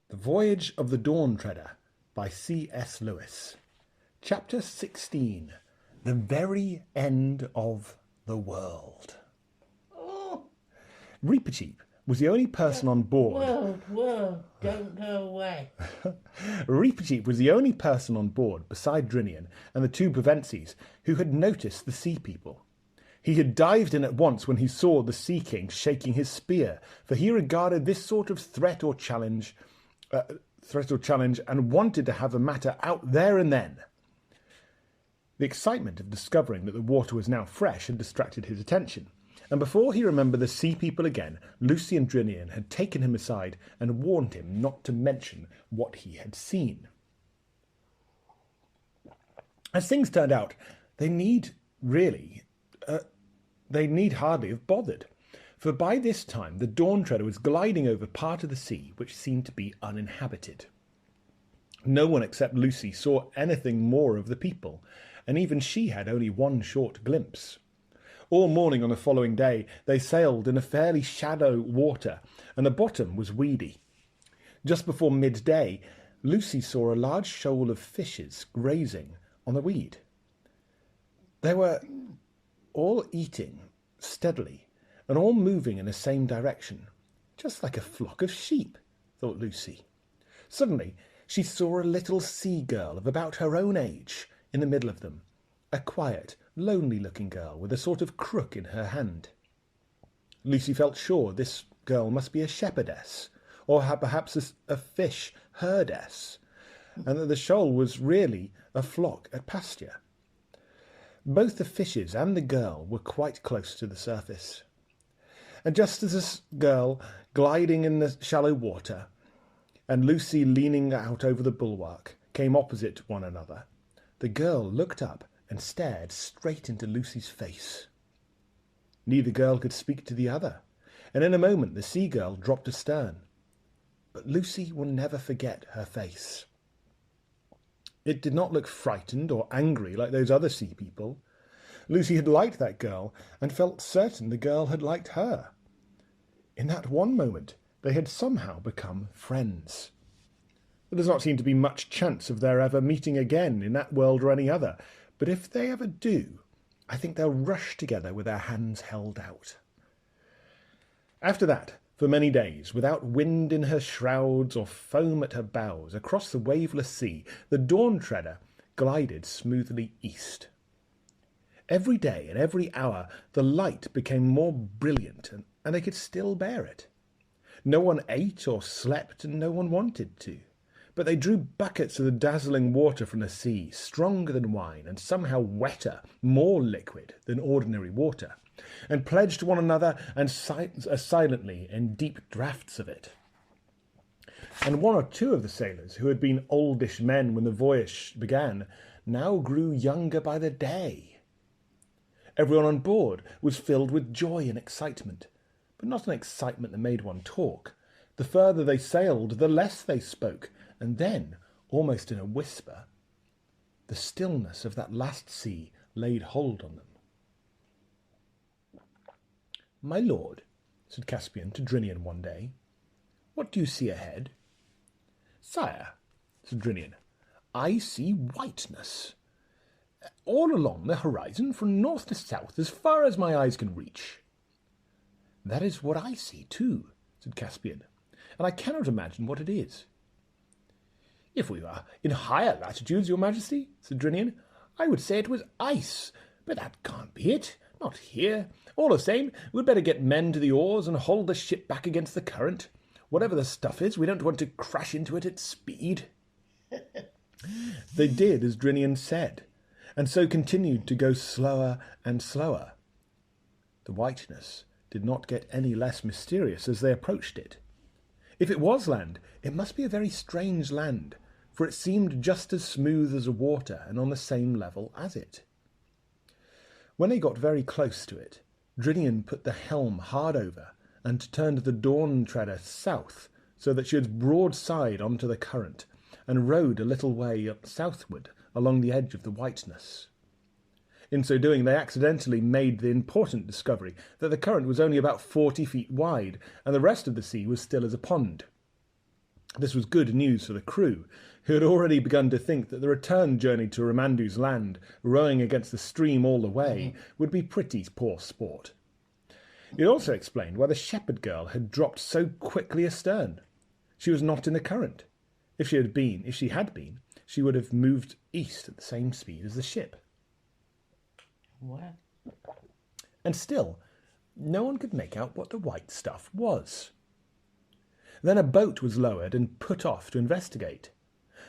The Voyage of the Dawn Treader by C.S. Lewis. Chapter 16. The Very End of the World. Oh, Reepicheep was the only person on board. world, don't go away. Reepicheep was the only person on board, beside Drinian and the two Pevensies, who had noticed the sea people. He had dived in at once when he saw the Sea King shaking his spear, for he regarded this sort of threat or challenge and wanted to have the matter out there and then. The excitement of discovering that the water was now fresh had distracted his attention, and before he remembered the sea people again, Lucy and Drinian had taken him aside and warned him not to mention what he had seen. As things turned out, they need hardly have bothered, for by this time the Dawn Treader was gliding over part of the sea which seemed to be uninhabited. No one except Lucy saw anything more of the people, and even she had only one short glimpse. All morning on the following day they sailed in a fairly shallow water, and the bottom was weedy. Just before midday, Lucy saw a large shoal of fishes grazing on the weed. They were all eating steadily, and all moving in the same direction, just like a flock of sheep, thought Lucy. Suddenly she saw a little sea-girl of about her own age in the middle of them, a quiet, lonely-looking girl with a sort of crook in her hand. Lucy felt sure this girl must be a shepherdess, or perhaps a fish herdess, and that the shoal was really a flock at pasture. Both the fishes and the girl were quite close to the surface. And just as this girl gliding in the shallow water and Lucy leaning out over the bulwark came opposite one another, the girl looked up and stared straight into Lucy's face. Neither girl could speak to the other, and in a moment the sea-girl dropped astern. But Lucy will never forget her face. It did not look frightened or angry like those other sea people. Lucy had liked that girl, and felt certain the girl had liked her. In that one moment they had somehow become friends. There does not seem to be much chance of their ever meeting again in that world or any other, but if they ever do, I think they'll rush together with their hands held out. After that, for many days, without wind in her shrouds or foam at her bows, across the waveless sea, the Dawn Treader glided smoothly east. Every day and every hour the light became more brilliant, and they could still bear it. No one ate or slept, and no one wanted to. But they drew buckets of the dazzling water from the sea, stronger than wine, and somehow wetter, more liquid than ordinary water, and pledged one another and silently in deep draughts of it. And one or two of the sailors, who had been oldish men when the voyage began, now grew younger by the day. Everyone on board was filled with joy and excitement, but not an excitement that made one talk. The further they sailed, the less they spoke, and then, almost in a whisper, the stillness of that last sea laid hold on them. "My lord," said Caspian to Drinian one day, "what do you see ahead?" "Sire," said Drinian, "I see whiteness, all along the horizon from north to south as far as my eyes can reach." "That is what I see too," said Caspian, "and I cannot imagine what it is." "If we were in higher latitudes, your majesty," said Drinian, "I would say it was ice, but that can't be it. Not here. All the same, we'd better get men to the oars and hold the ship back against the current. Whatever the stuff is, we don't want to crash into it at speed." They did as Drinian said, and so continued to go slower and slower. The whiteness did not get any less mysterious as they approached it. If it was land, it must be a very strange land, for it seemed just as smooth as the water and on the same level as it. When they got very close to it, Drinian put the helm hard over and turned the Dawn Treader south, so that she was broadside onto the current, and rowed a little way southward along the edge of the whiteness. In so doing, they accidentally made the important discovery that the current was only about 40 feet wide, and the rest of the sea was still as a pond. This was good news for the crew, who had already begun to think that the return journey to Ramandu's land, rowing against the stream all the way, would be pretty poor sport. It also explained why the shepherd girl had dropped so quickly astern. She was not in the current. If she had been, she would have moved east at the same speed as the ship. What? And still, no one could make out what the white stuff was. Then a boat was lowered and put off to investigate.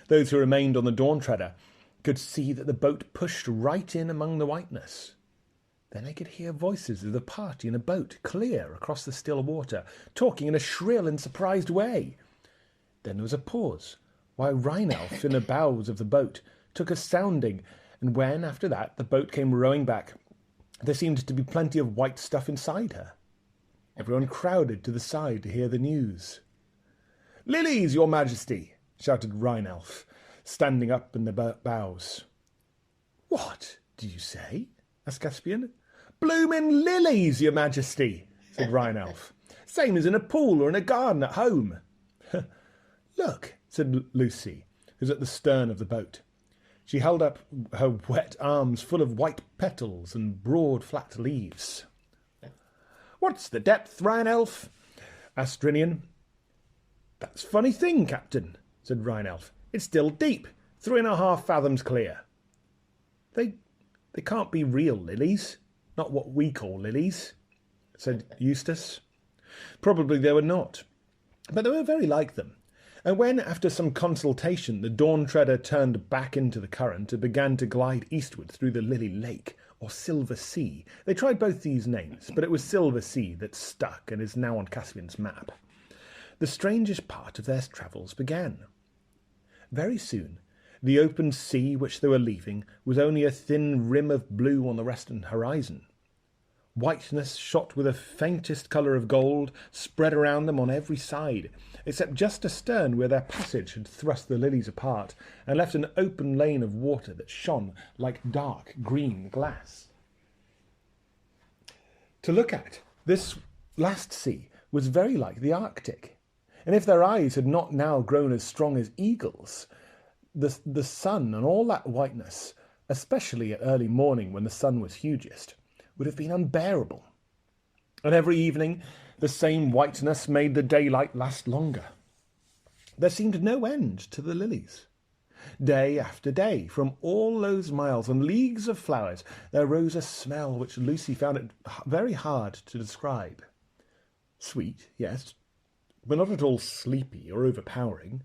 Those who remained on the Dawn Treader could see that the boat pushed right in among the whiteness. Then they could hear voices of the party in a boat clear across the still water, talking in a shrill and surprised way. Then there was a pause, while Rheinelf in the bows of the boat took a sounding, and when, after that, the boat came rowing back, there seemed to be plenty of white stuff inside her. Everyone crowded to the side to hear the news. "Lilies, your majesty!" shouted Rheinelf, standing up in the bows. "What did you say?" asked Caspian. "Bloomin' lilies, your majesty," said Rheinelf. "Same as in a pool or in a garden at home." "Look," said Lucy, who was at the stern of the boat. She held up her wet arms full of white petals and broad flat leaves. "What's the depth, Rheinelf?" asked Drinian. "That's a funny thing, Captain," said Rheinelf. "It's still deep, 3.5 fathoms clear." They can't be real lilies, not what we call lilies," said Eustace. Probably they were not, but they were very like them. And when, after some consultation, the Dawn Treader turned back into the current and began to glide eastward through the Lily Lake, or Silver Sea, they tried both these names, but it was Silver Sea that stuck and is now on Caspian's map. The strangest part of their travels began. Very soon, the open sea which they were leaving was only a thin rim of blue on the western horizon. Whiteness shot with the faintest colour of gold spread around them on every side, except just astern where their passage had thrust the lilies apart and left an open lane of water that shone like dark green glass. To look at, this last sea was very like the Arctic, and if their eyes had not now grown as strong as eagles, the sun and all that whiteness, especially at early morning when the sun was hugest, would have been unbearable. And every evening the same whiteness made the daylight last longer. There seemed no end to the lilies. Day after day, from all those miles and leagues of flowers, there rose a smell which Lucy found it very hard to describe. Sweet, yes, but not at all sleepy or overpowering.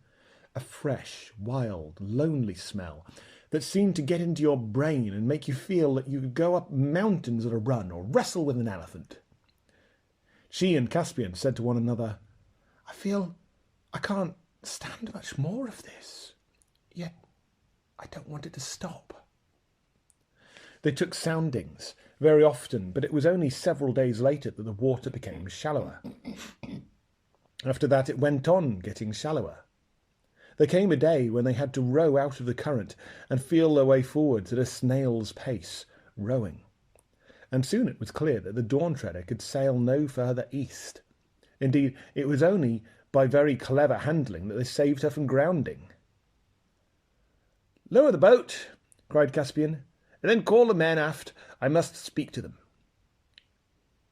A fresh, wild, lonely smell that seemed to get into your brain and make you feel that you could go up mountains at a run or wrestle with an elephant. She and Caspian said to one another, "I feel I can't stand much more of this, yet I don't want it to stop." They took soundings very often, but it was only several days later that the water became shallower. After that it went on getting shallower. There came a day when they had to row out of the current and feel their way forwards at a snail's pace, rowing. And soon it was clear that the Dawn Treader could sail no further east. Indeed, it was only by very clever handling that they saved her from grounding. "Lower the boat," cried Caspian, "and then call the men aft. I must speak to them."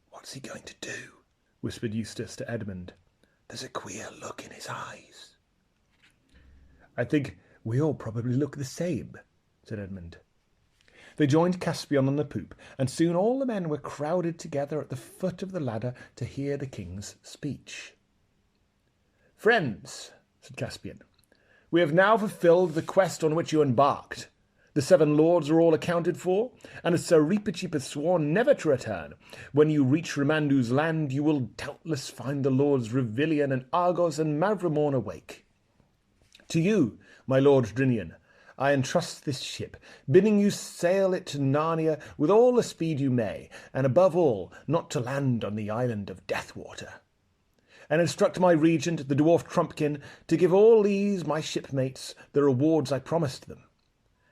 "What's he going to do?" whispered Eustace to Edmund. "There's a queer look in his eyes." "I think we all probably look the same," said Edmund. They joined Caspian on the poop, and soon all the men were crowded together at the foot of the ladder to hear the king's speech. "Friends," said Caspian, "we have now fulfilled the quest on which you embarked. The 7 lords are all accounted for, and as Sir Reepicheep has sworn never to return, when you reach Ramandu's land you will doubtless find the lords Revilian and Argos and Mavramorn awake. To you, my lord Drinian, I entrust this ship, bidding you sail it to Narnia with all the speed you may, and above all, not to land on the island of Deathwater. And instruct my regent, the dwarf Trumpkin, to give all these, my shipmates, the rewards I promised them.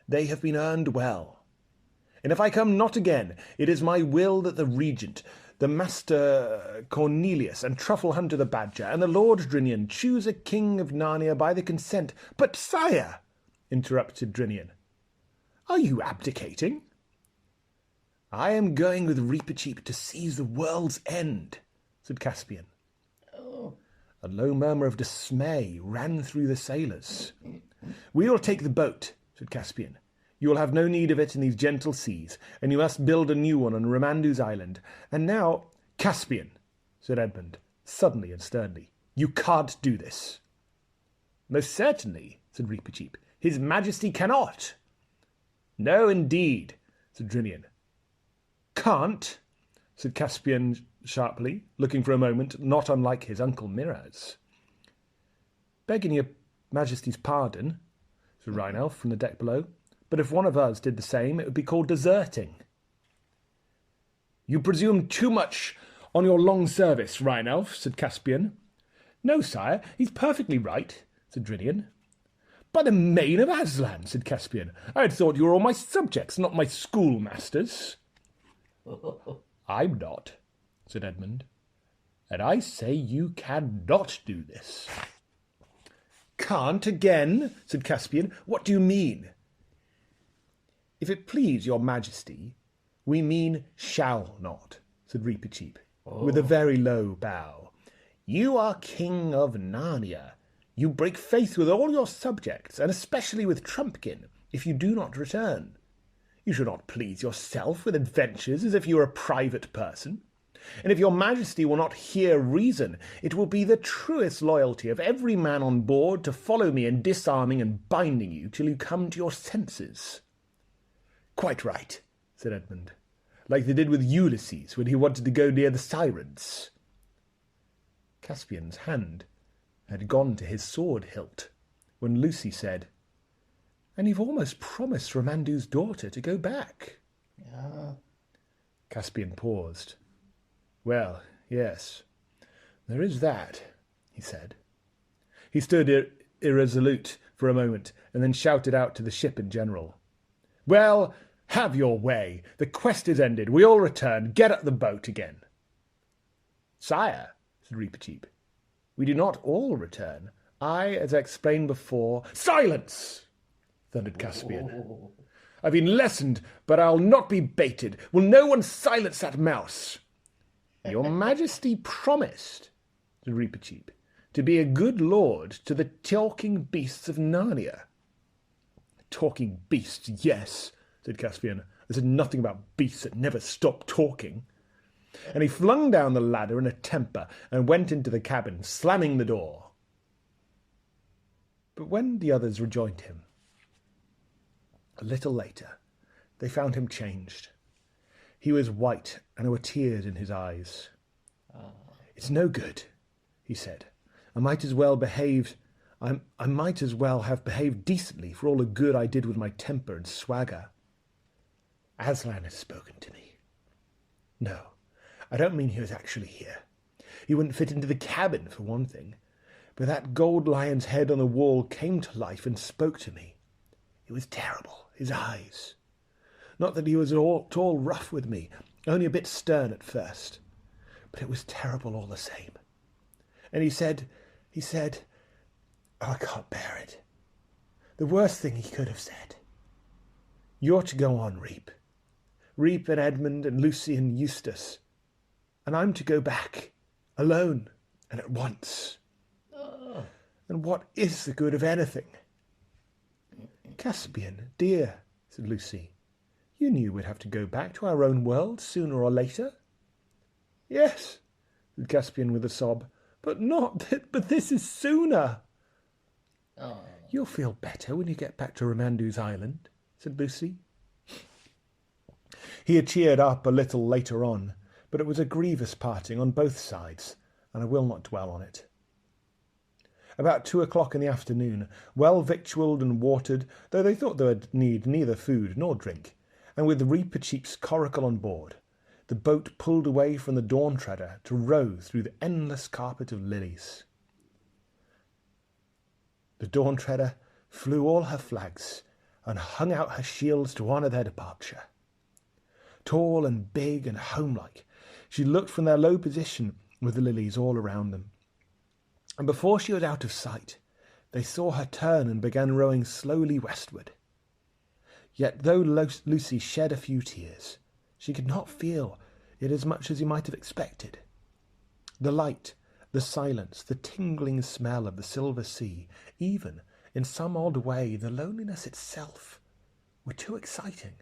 They have been earned well. And if I come not again, it is my will that the regent, the Master Cornelius, and Truffle Hunter the Badger, and the Lord Drinian choose a king of Narnia by the consent. But, sire, interrupted Drinian, are you abdicating? I am going with Reepicheep to seize the world's end, said Caspian. Oh. A low murmur of dismay ran through the sailors. We will take the boat, said Caspian. You will have no need of it in these gentle seas, and you must build a new one on Ramandu's island. And now, Caspian, said Edmund, suddenly and sternly, you can't do this. Most certainly, said Reepicheep. His Majesty cannot. No, indeed, said Drinian. Can't, said Caspian sharply, looking for a moment not unlike his Uncle Miraz. Begging your Majesty's pardon, said Rheinelf from the deck below, but if one of us did the same, it would be called deserting. You presume too much on your long service, Rheinelf, said Caspian. No, sire, he's perfectly right, said Drinian. By the mane of Aslan, said Caspian, I had thought you were all my subjects, not my schoolmasters. I'm not, said Edmund, and I say you cannot do this. Can't again, said Caspian. What do you mean? If it please your Majesty, we mean shall not, said Reepicheep, with a very low bow. You are king of Narnia. You break faith with all your subjects, and especially with Trumpkin, if you do not return. You should not please yourself with adventures as if you were a private person. And if your Majesty will not hear reason, it will be the truest loyalty of every man on board to follow me in disarming and binding you till you come to your senses. Quite right, said Edmund, like they did with Ulysses when he wanted to go near the Sirens. Caspian's hand had gone to his sword hilt when Lucy said, And you've almost promised Ramandu's daughter to go back. Yeah. Caspian paused. Well, yes, there is that, he said. He stood irresolute for a moment, and then shouted out to the ship in general. Well, have your way. The quest is ended. We all return. Get at the boat again. Sire, said Reepicheep, we do not all return. As I explained before... Silence! Thundered Caspian. I've been lessoned, but I'll not be baited. Will no one silence that mouse? Your Majesty promised, said Reepicheep, to be a good lord to the talking beasts of Narnia. Talking beasts, yes, said Caspian. I said nothing about beasts that never stop talking. And he flung down the ladder in a temper and went into the cabin, slamming the door. But when the others rejoined him, a little later, they found him changed. He was white, and there were tears in his eyes. It's no good, he said. I might as well have behaved decently for all the good I did with my temper and swagger. Aslan has spoken to me. No, I don't mean he was actually here. He wouldn't fit into the cabin, for one thing. But that gold lion's head on the wall came to life and spoke to me. It was terrible, his eyes. Not that he was at all rough with me, only a bit stern at first. But it was terrible all the same. And he said, oh, I can't bear it. The worst thing he could have said. You're to go on, Reep. Reep and Edmund and Lucy and Eustace. And I'm to go back, alone and at once. And what is the good of anything? Caspian, dear, said Lucy, you knew we'd have to go back to our own world sooner or later. Yes, said Caspian with a sob, but this is sooner. Oh. You'll feel better when you get back to Ramandu's island, said Lucy. He had cheered up a little later on, but it was a grievous parting on both sides, and I will not dwell on it. About 2:00 in the afternoon, well victualled and watered, though they thought they would need neither food nor drink, and with Reepicheep's coracle on board, the boat pulled away from the Dawn Treader to row through the endless carpet of lilies. The Dawn Treader flew all her flags and hung out her shields to honour their departure. Tall and big and homelike, She looked from their low position with the lilies all around them. And before she was out of sight, they saw her turn and began rowing slowly westward. Yet though Lucy shed a few tears, she could not feel it as much as you might have expected. The light, the silence, the tingling smell of the silver sea, even, in some odd way, the loneliness itself, were too exciting.